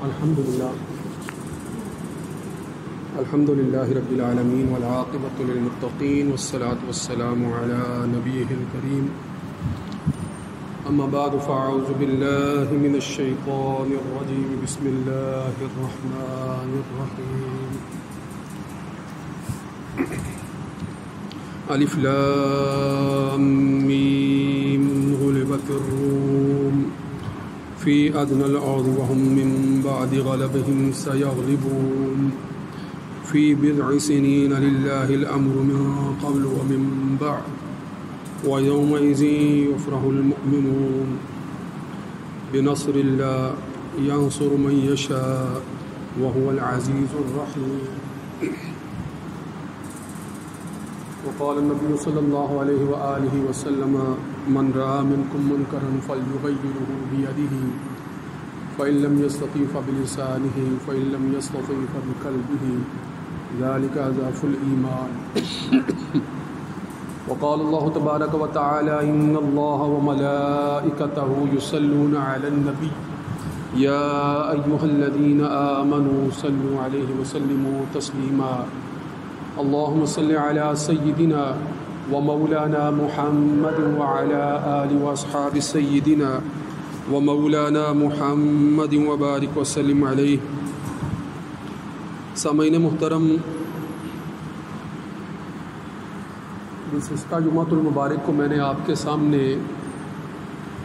الحمد لله رب العالمين والعاقبة للمتقين والصلاة والسلام على نبيه الكريم أما بعد فأعوذ بالله من الشيطان الرجيم بسم الله الرحمن الرحيم ألف لام ميم غلبت الروم في أدنى الأرض وهم من بعد غلبهم سيغلبون في بضع سنين لله الأمر من قبل ومن بعد ويومئذ يفرح المؤمنون بنصر الله ينصر من يشاء وهو العزيز الرحيم. وقال النبي صلى الله عليه وآله وسلم من رأى منكم منكرا فليغيره بيده فإن لم يستطع فبلسانه فإن لم يستطع فبقلبه ذلك أضعف الإيمان. وقال الله تبارك وتعالى إن الله وملائكته يصلون على النبي يا أيها الذين آمنوا صلوا عليه وسلموا تسليما. اللهم صل على سيدنا ومولانا محمد وعلى آل وأصحاب سيدنا ومولانا محمد وبارك وسلم عليه. سامعین محترم، گزشتہ جمعۃ المبارک کو میں نے آپ کے سامنے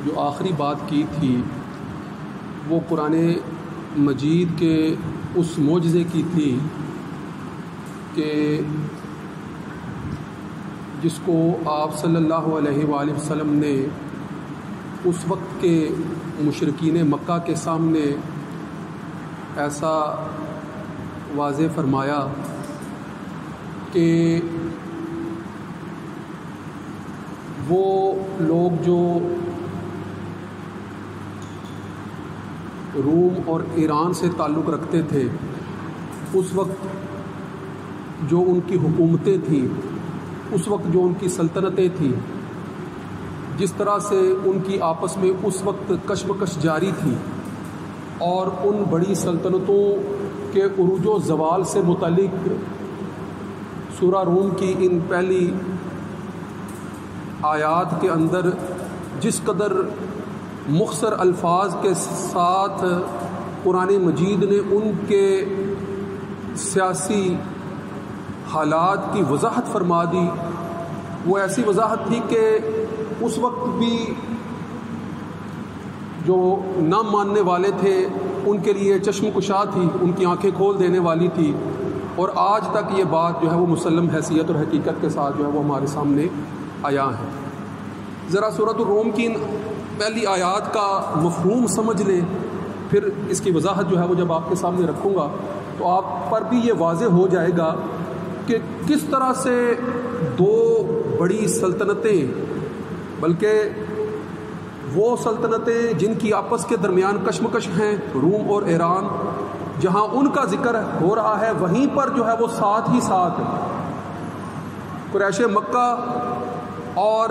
جو آخری بات کی تھی وہ قرآن مجید کے اس معجزے کی تھی کہ جس کو آپ صلی اللہ علیہ وآلہ وسلم نے اس وقت کے مشرکین مکہ کے سامنے ایسا واضح فرمایا کہ وہ لوگ جو روم اور ایران سے تعلق رکھتے تھے اس وقت جو ان کی حکومتیں تھیں، اس وقت جو ان کی سلطنتیں تھیں، جس طرح سے ان کی آپس میں اس وقت کشمکش جاری تھی اور ان بڑی سلطنتوں کے عروج و زوال سے متعلق سورہ روم کی ان پہلی آیات کے اندر جس قدر مختصر الفاظ کے ساتھ قرآن مجید نے ان کے سیاسی حالات کی وضاحت فرما دی، وہ ایسی وضاحت تھی کہ اس وقت بھی جو نہ ماننے والے تھے ان کے لیے چشم کشا تھی، ان کی آنکھیں کھول دینے والی تھی، اور آج تک یہ بات جو ہے وہ مسلم حیثیت اور حقیقت کے ساتھ جو ہے وہ ہمارے سامنے آیا ہے. ذرا سورۃ الروم کی پہلی آیات کا مفہوم سمجھ لیں، پھر اس کی وضاحت جو ہے وہ جب آپ کے سامنے رکھوں گا تو آپ پر بھی یہ واضح ہو جائے گا کہ کس طرح سے دو بڑی سلطنتیں، بلکہ وہ سلطنتیں جن کی آپس کے درمیان کشمکش ہیں، روم اور ایران، جہاں ان کا ذکر ہو رہا ہے وہیں پر جو ہے وہ ساتھ ہی ساتھ قریش مکہ اور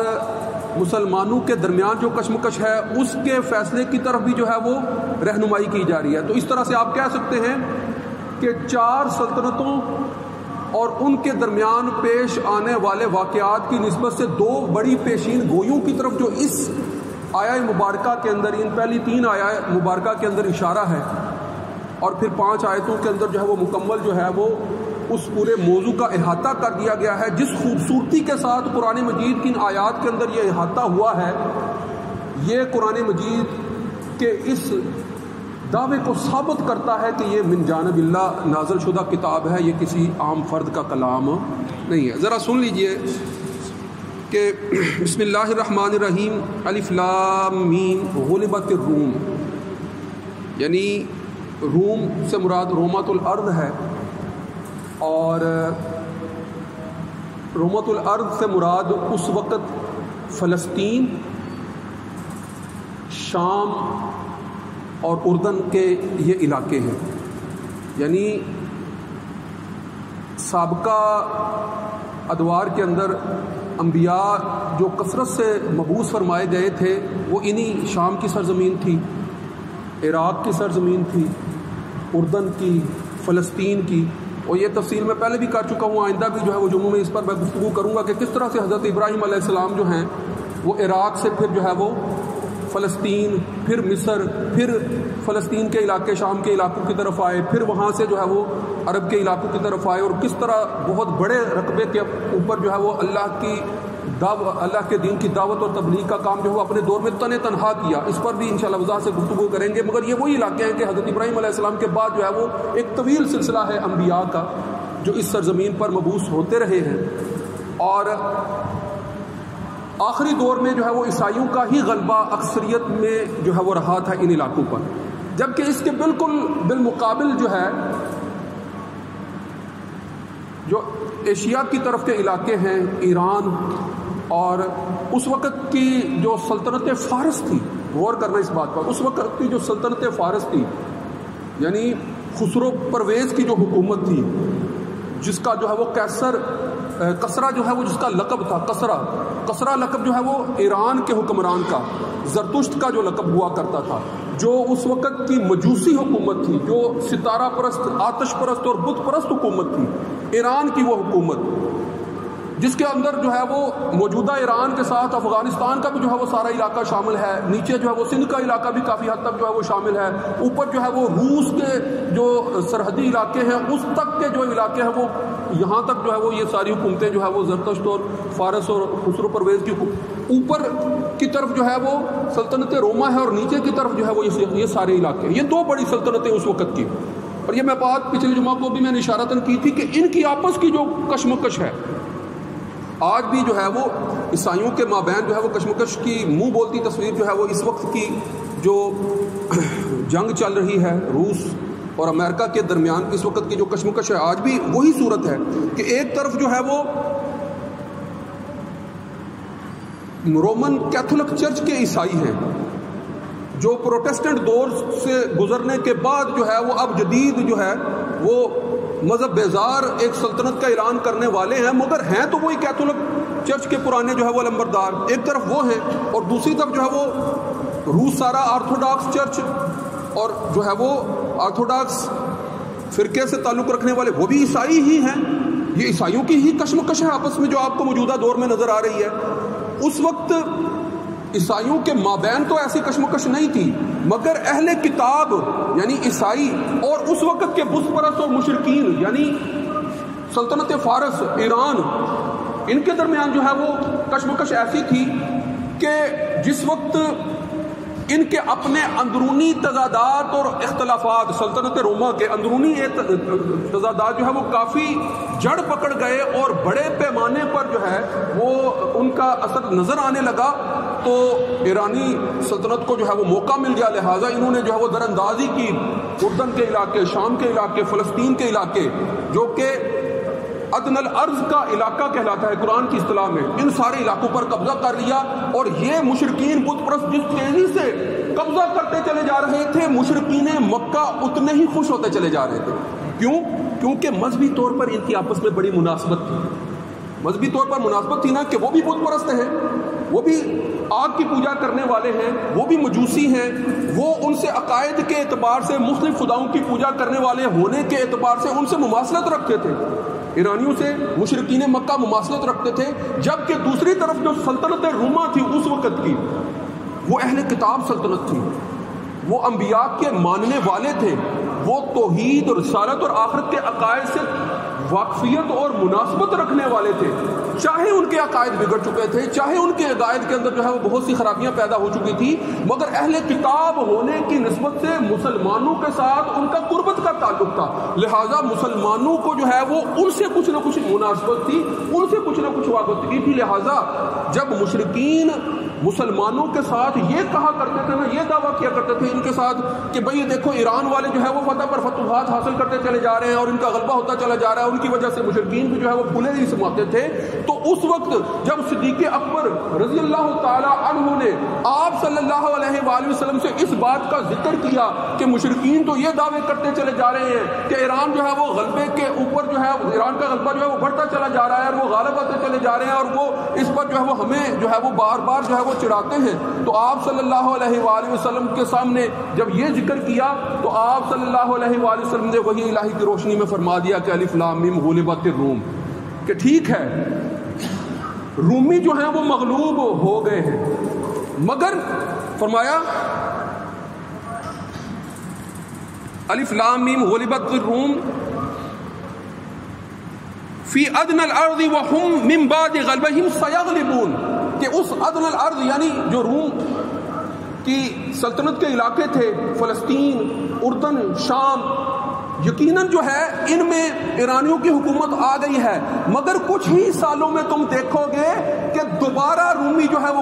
مسلمانوں کے درمیان جو کشمکش ہے اس کے فیصلے کی طرف بھی جو ہے وہ رہنمائی کی جا رہی ہے. تو اس طرح سے آپ کہہ سکتے ہیں کہ چار سلطنتوں اور ان کے درمیان پیش آنے والے واقعات کی نسبت سے دو بڑی پیشین گوئیوں کی طرف جو اس آیہ مبارکہ کے اندر، ان پہلی تین آیہ مبارکہ کے اندر اشارہ ہے، اور پھر 5 آیتوں کے اندر جو ہے وہ مکمل جو ہے وہ اس پورے موضوع کا احاطہ کر دیا گیا ہے. جس خوبصورتی کے ساتھ قرآن مجید کی ان آیات کے اندر یہ احاطہ ہوا ہے، یہ قرآن مجید کے اس دعوے کو ثابت کرتا ہے کہ یہ من جانب اللہ نازل شدہ کتاب ہے، یہ کسی عام فرد کا کلام نہیں ہے. ذرا سن لیجئے کہ بسم اللہ الرحمن الرحیم، الف لام میم غلبت الروم، یعنی روم سے مراد رومۃ الارض ہے، اور رومۃ الارض سے مراد اس وقت فلسطین، شام اور اردن کے یہ علاقے ہیں. یعنی سابقہ ادوار کے اندر انبیاء جو کثرت سے مبعوث فرمائے گئے تھے وہ انہی شام کی سرزمین تھی، عراق کی سرزمین تھی، اردن کی، فلسطین کی، اور یہ تفصیل میں پہلے بھی کر چکا ہوں، آئندہ بھی جو ہے وہ جمعوں میں اس پر میں گفتگو کروں گا کہ کس طرح سے حضرت ابراہیم علیہ السلام جو ہیں وہ عراق سے پھر جو ہے وہ فلسطین، پھر مصر، پھر فلسطین کے علاقے، شام کے علاقوں کی طرف آئے، پھر وہاں سے جو ہے وہ عرب کے علاقوں کی طرف آئے، اور کس طرح بہت بڑے رقبے کے اوپر جو ہے وہ اللہ کے دین کی دعوت اور تبلیغ کا کام جو ہے وہ اپنے دور میں تنہا کیا۔ اس پر بھی انشاءاللہ وضاحت سے گفتگو کریں گے، مگر یہ وہی علاقے ہیں کہ حضرت ابراہیم علیہ السلام کے بعد جو ہے وہ ایک طویل سلسلہ ہے انبیاء کا جو اس سرزمین پر مبعوث ہوتے رہے ہیں، اور آخری دور میں جو ہے وہ عیسائیوں کا ہی غلبہ اکثریت میں جو ہے وہ رہا تھا ان علاقوں پر، جبکہ اس کے بالکل بالمقابل جو ہے جو ایشیا کی طرف کے علاقے ہیں، ایران اور اس وقت کی جو سلطنت فارس تھی، غور کرنا اس بات پر، اس وقت کی جو سلطنت فارس تھی، یعنی خسرو پرویز کی جو حکومت تھی، جس کا جو ہے وہ کسرا جو ہے وہ جس کا لقب تھا، کسرا لقب جو ہے وہ ایران کے حکمران کا، زرتشت کا جو لقب ہوا کرتا تھا، جو اس وقت کی مجوسی حکومت تھی، جو ستارہ پرست، آتش پرست اور بت پرست حکومت تھی، ایران کی وہ حکومت جس کے اندر جو ہے وہ موجودہ ایران کے ساتھ افغانستان کا بھی جو ہے وہ سارا علاقہ شامل ہے، نیچے جو ہے وہ سندھ کا علاقہ بھی کافی حد تک جو ہے وہ شامل ہے، اوپر جو ہے وہ روس کے جو سرحدی علاقے ہیں اس تک کے جو علاقے ہیں وہ یہاں تک جو ہے وہ یہ ساری حکومتیں جو ہے وہ زرتشت اور فارس اور خسرو پرویز کی اوپر کی طرف جو ہے وہ سلطنت روما ہے، اور نیچے کی طرف جو ہے وہ یہ سارے علاقے، یہ دو بڑی سلطنتیں اس وقت کی۔ اور یہ میں بات پچھلے جمعہ کو بھی میں نے اشارتاً کی تھی کہ ان کی آپس کی جو کشمکش ہے، آج بھی جو ہے وہ عیسائیوں کے مابین جو ہے وہ کشمکش کی منہ بولتی تصویر جو ہے وہ اس وقت کی جو جنگ چل رہی ہے روس اور امریکہ کے درمیان، اس وقت کی جو کشمکش ہے آج بھی وہی صورت ہے کہ ایک طرف جو ہے وہ رومن کیتھولک چرچ کے عیسائی ہیں جو پروٹیسٹنٹ دور سے گزرنے کے بعد جو ہے وہ اب جدید جو ہے وہ مذہب بیزار ایک سلطنت کا اعلان کرنے والے ہیں، مگر ہیں تو وہی کیتھولک چرچ کے پرانے جو ہے وہ لمبردار، ایک طرف وہ ہیں اور دوسری طرف جو ہے وہ روس سارا آرتھوڈاکس چرچ اور جو ہے وہ آرتھوڈاکس فرقے سے تعلق رکھنے والے وہ بھی عیسائی ہی ہیں۔ یہ عیسائیوں کی ہی کشمکش ہے آپس میں جو آپ کو موجودہ دور میں نظر آ رہی ہے۔ اس وقت عیسائیوں کے مابین تو ایسی کشمکش نہیں تھی، مگر اہل کتاب یعنی عیسائی اور اس وقت کے بت پرست اور مشرکین یعنی سلطنت فارس، ایران، ان کے درمیان جو ہے وہ کشمکش ایسی تھی کہ جس وقت ان کے اپنے اندرونی تضادات اور اختلافات، سلطنت روما کے اندرونی تضادات جو ہے وہ کافی جڑ پکڑ گئے اور بڑے پیمانے پر جو ہے وہ ان کا اثر نظر آنے لگا، تو ایرانی سلطنت کو جو ہے وہ موقع مل گیا، لہٰذا انہوں نے جو ہے وہ در اندازی کی اردن کے علاقے، شام کے علاقے، فلسطین کے علاقے جو کہ ادنى الارض کا علاقہ کہلاتا ہے قرآن کی اصطلاح میں، ان سارے علاقوں پر قبضہ کر لیا، اور یہ مشرکین بت پرست جس تیزی سے قبضہ کرتے چلے جا رہے تھے، مشرکین مکہ اتنے ہی خوش ہوتے چلے جا رہے تھے۔ کیوں؟ کیونکہ مذہبی طور پر ان کی آپس میں بڑی مناسبت تھی، مذہبی طور پر مناسبت تھی نا، کہ وہ بھی بت پرست ہیں، وہ بھی آگ کی پوجا کرنے والے ہیں، وہ بھی مجوسی ہیں، وہ ان سے عقائد کے اعتبار سے مختلف خداؤں کی پوجا کرنے والے ہونے کے اعتبار سے ان سے مماثلت رکھتے تھے، ایرانیوں سے مشرکین مکہ مماثلت رکھتے تھے، جبکہ دوسری طرف جو سلطنت روما تھی اس وقت کی، وہ اہل کتاب سلطنت تھی، وہ انبیاء کے ماننے والے تھے، وہ توحید اور رسالت اور آخرت کے عقائد سے واقفیت اور مناسبت رکھنے والے تھے، چاہے ان کے عقائد بگڑ چکے تھے، چاہے ان کے عقائد کے اندر جو ہے وہ بہت سی خرابیاں پیدا ہو چکی تھی، مگر اہل کتاب ہونے کی نسبت سے مسلمانوں کے ساتھ ان کا قربت کا تعلق تھا، لہٰذا مسلمانوں کو جو ہے وہ ان سے کچھ نہ کچھ مناسبت تھی، ان سے کچھ نہ کچھ وابستگی تھی، لہٰذا جب مشرکین مسلمانوں کے ساتھ یہ کہا کرتے تھے نا، یہ دعویٰ کیا کرتے تھے ان کے ساتھ کہ بھئی یہ دیکھو ایران والے جو ہے وہ فتح پر فتوحات حاصل کرتے چلے جا رہے ہیں اور ان کا غلبہ ہوتا چلا جا رہا ہے، ان کی وجہ سے مشرکین بھی جو ہے وہ پھولے نہیں سماتے تھے، تو اس وقت جب صدیق اکبر رضی اللہ تعالی عنہ نے آپ صلی اللہ علیہ وآلہ وسلم سے اس بات کا ذکر کیا کہ مشرکین تو یہ دعوے کرتے چلے جا رہے ہیں کہ ایران جو ہے وہ غلبے کے اوپر جو ہے ایران کا غلبہ جو ہے وہ بڑھتا چلا جا رہا ہے اور وہ غالب آتے چلے جا رہے ہیں، اور وہ اس پر جو ہے وہ ہمیں جو ہے وہ بار بار جو ہے وہ وہ چڑھاتے ہیں تو آپ صلی اللہ علیہ وآلہ وسلم کے سامنے جب یہ ذکر کیا تو آپ صلی اللہ علیہ وآلہ وسلم نے وحی الہی کی روشنی میں فرما دیا کہ الف لام میم غلبت الروم، کہ ٹھیک ہے رومی جو ہیں وہ مغلوب ہو گئے ہیں، مگر فرمایا الف لام میم غلبت الروم فی ادنى الارض وهم من بعد غلبهم سیغلبون، کہ اس ادنى الارض یعنی جو روم کی سلطنت کے علاقے تھے، فلسطین، اردن، شام، یقیناً جو ہے ان میں ایرانیوں کی حکومت آ گئی ہے، مگر کچھ ہی سالوں میں تم دیکھو گے کہ دوبارہ رومی جو ہے وہ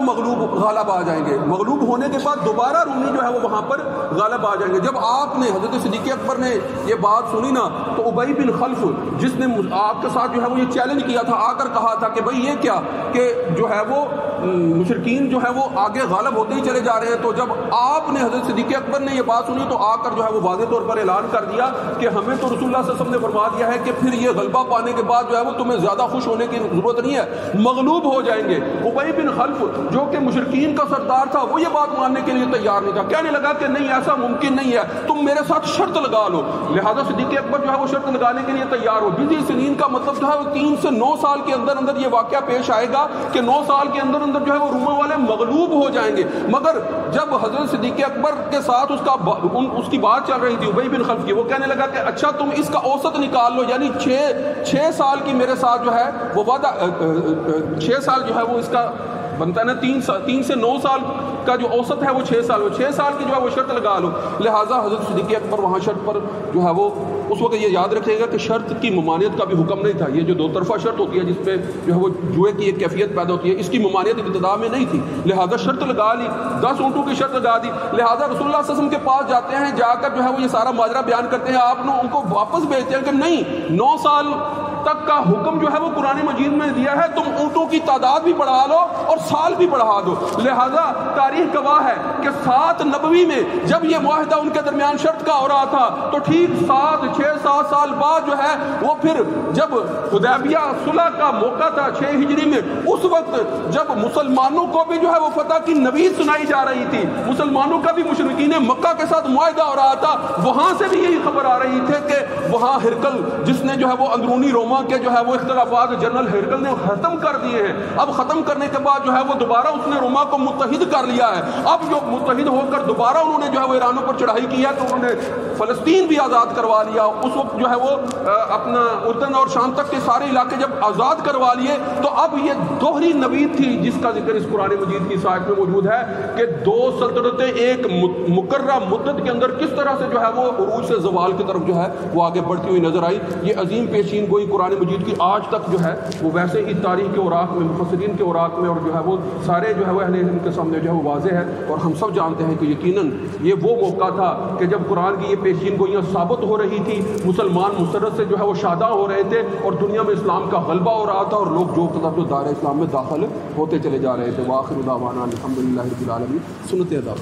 غالب آ جائیں گے، مغلوب ہونے کے بعد دوبارہ رومی جو ہے وہ وہاں پر غالب آ جائیں گے۔ جب آپ نے حضرت صدیق اکبر نے یہ بات سنی نا تو ابی بن خلف جس نے آپ کے ساتھ جو ہے وہ یہ چیلنج کیا تھا، آ کر کہا تھا کہ بھئی یہ کیا کہ جو ہے وہ مشرکین جو ہے وہ آگے غالب ہوتے ہی چلے جا رہے ہیں، تو جب آپ نے حضرت صدیق اکبر نے یہ بات سنی تو آ کر جو ہے وہ واضح طور پر اعلان کر دیا کہ ہمیں تو رسول اللہ صلی اللہ علیہ وسلم نے فرما دیا ہے کہ پھر یہ غلبہ پانے کے بعد جو ہے وہ تمہیں زیادہ خوش ہونے کی ضرورت نہیں ہے، مغلوب ہو جائیں گے۔ ابی بن خلف جو کہ مشرکین کا سردار تھا وہ یہ بات ماننے کے لیے تیار نہیں تھا، کہنے لگا کہ نہیں ایسا ممکن نہیں ہے، تم میرے ساتھ شرط لگا لو۔ لہذا صدیق اکبر جو ہے وہ شرط لگانے کے لیے تیار ہو۔ بضع سنین کا مطلب جو ہے وہ 3 سے 9 سال کے اندر اندر یہ واقعہ پیش آئے گا کہ 9 سال کے اندر اندر جو ہے وہ روما والے مغلوب ہو جائیں گے۔ مگر جب حضرت صدیق اکبر کے ساتھ اس کی بات چل رہی تھی ابی بن خلف کی، وہ کہنے لگا کہ اچھا تم اس کا اوسط نکال لو، یعنی 6 سال کی میرے ساتھ جو ہے وہ وعدہ 6 سال جو ہے وہ اس کا بنتا ہے نا، 3 سے 9 سال کا جو اوسط ہے وہ 6 سال، وہ 6 سال کی جو ہے وہ شرط لگا لو۔ لہٰذا حضرت صدیق اکبر وہاں شرط پر جو ہے وہ اس وقت یہ یاد رکھے گا کہ شرط کی ممانعت کا بھی حکم نہیں تھا، یہ جو 2 طرفہ شرط ہوتی ہے جس پہ جو ہے وہ جوئے کی ایک کیفیت پیدا ہوتی ہے، اس کی ممانعت ابتدا میں نہیں تھی، لہٰذا شرط لگا لی، 10 اونٹوں کی شرط لگا دی۔ لہٰذا رسول اللہ صلی اللہ علیہ وسلم کے پاس جاتے ہیں، جا کر جو ہے وہ یہ سارا ماجرا بیان کرتے ہیں، آپ نے ان کو واپس بھیجتے ہیں کہ نہیں 9 سال تک کا حکم جو ہے وہ قرآن مجید میں دیا ہے، تم اونٹوں کی تعداد بھی بڑھا لو اور سال بھی بڑھا دو۔ لہذا تاریخ گواہ ہے کہ 7 نبوی میں جب یہ معاہدہ ان کے درمیان شرط کا ہو رہا تھا تو ٹھیک 6-7 سال بعد جو ہے وہ پھر جب حدیبیہ صلح کا موقع تھا 6 ہجری میں، اس وقت جب مسلمانوں کو بھی جو ہے وہ فتح کی نوید سنائی جا رہی تھی، مسلمانوں کا بھی مشرکین مکہ کے ساتھ معاہدہ ہو رہا تھا، وہاں سے بھی یہی خبر آ رہی تھی کہ وہاں ہرقل جس نے جو ہے وہ اندرونی روما کے جو ہے وہ اختلافات جنرل ہرقل نے ختم کر دیے ہیں، اب ختم کرنے کے بعد جو ہے وہ دوبارہ اس نے روما کو متحد کر لیا ہے۔ اب جو متحد ہو کر دوبارہ انہوں نے جو ہے وہ ایرانوں پر چڑھائی کی ہے تو انہوں نے فلسطین بھی آزاد کروا لیا، اس وقت جو ہے وہ اپنا اردن اور شام تک کے سارے علاقے جب آزاد کروا لیے تو اب یہ دوہری نوید تھی جس کا ذکر اس قرآن مجید کی سائٹ میں موجود ہے کہ 2 سلطنتیں ایک مقررہ مدت کے اندر کس طرح سے جو ہے وہ عروج سے زوال کی طرف جو ہے وہ آگے بڑھتی ہوئی نظر آئی۔ یہ عظیم پیشین گوئی قرآن مجید کی آج تک جو ہے وہ ویسے ہی تاریخ کے اوراق میں، مفسرین کے اوراق میں اور جو ہے وہ سارے جو ہے وہ اہل علم کے سامنے جو ہے وہ واضح ہے، اور ہم سب جانتے ہیں کہ یقیناً یہ وہ موقع تھا کہ جب قرآن کی یہ پیشین گوئیاں ثابت ہو رہی تھی، مسلمان مسرت سے جو ہے وہ شاداں ہو رہے تھے اور دنیا میں اسلام کا غلبہ ہو رہا تھا اور لوگ جو جو دار اسلام میں داخل ہوتے چلے جا رہے تھے۔ وآخر دعوانا الحمدللہ رب العالمین۔ سنت ادا